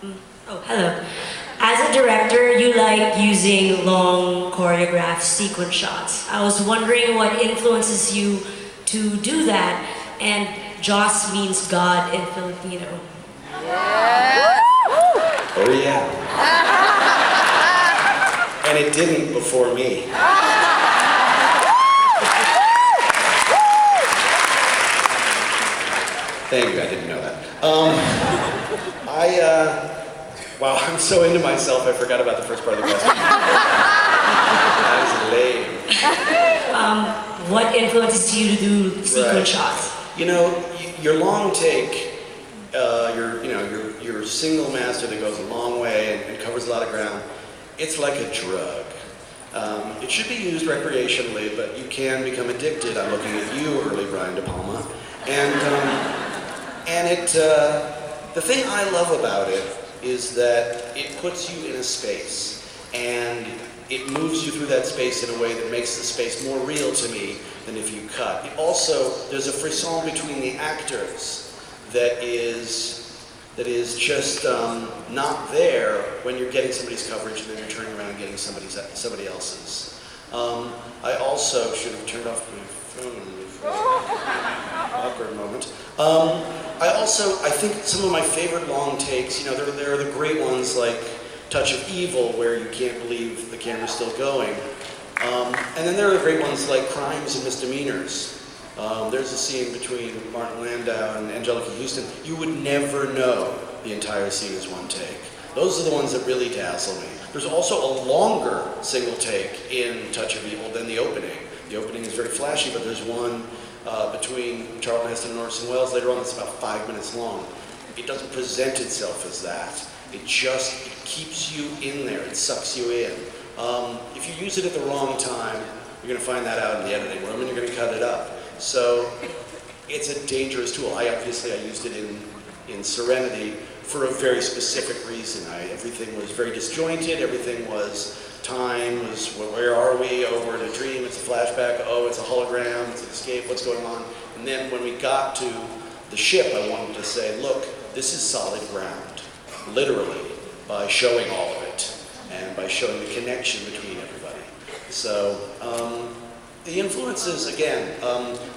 Oh, hello. As a director, you like using long choreographed sequence shots. I was wondering what influences you to do that, and Joss means God in Filipino. Oh yeah. And it didn't before me. Thank you, I didn't know that. Wow, I'm so into myself, I forgot about the first part of the question. That is lame. What influences you to do sequence shots? You know, your long take, your single master that goes a long way and covers a lot of ground, it's like a drug. It should be used recreationally, but you can become addicted. I'm looking at you, early Brian De Palma. The thing I love about it is that it puts you in a space, and it moves you through that space in a way that makes the space more real to me than if you cut. It also, there's a frisson between the actors that is just not there when you're getting somebody's coverage and then you're turning around and getting somebody else's. I also should have turned off my phone. Awkward moment. I think some of my favorite long takes, there are the great ones like Touch of Evil, where you can't believe the camera's still going. And then there are the great ones like Crimes and Misdemeanors. There's a scene between Martin Landau and Angelica Houston. You would never know the entire scene is one take. Those are the ones that really dazzle me. There's also a longer single take in Touch of Evil than the opening. The opening is very flashy, but there's one between Charlton Heston and Orson Welles later on that's about 5 minutes long. It doesn't present itself as that. It keeps you in there. It sucks you in. If you use it at the wrong time, you're going to find that out in the editing room, and you're going to cut it up. So it's a dangerous tool. I used it in Serenity for a very specific reason. Everything was very disjointed. Everything was where are we? Oh, we're in a dream. It's a flashback. Oh, it's a hologram. It's an escape. What's going on? And then when we got to the ship, I wanted to say, look, this is solid ground, literally, by showing all of it and by showing the connection between everybody. So the influences, again,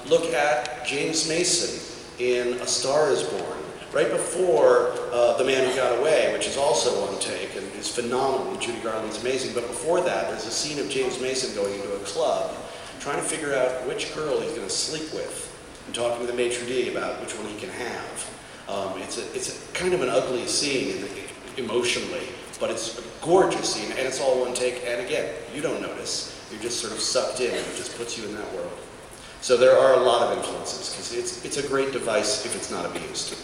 look at James Mason in A Star is Born, right before The Man Who Got Away, which is also one take and is phenomenal, and Judy Garland's amazing. But before that, there's a scene of James Mason going into a club, trying to figure out which girl he's going to sleep with, and talking to the maitre d' about which one he can have. It's a kind of an ugly scene emotionally, but it's a gorgeous scene, and it's all one take. And again, you don't notice. You're just sort of sucked in, and it just puts you in that world. So there are a lot of influences, because it's a great device if it's not abused.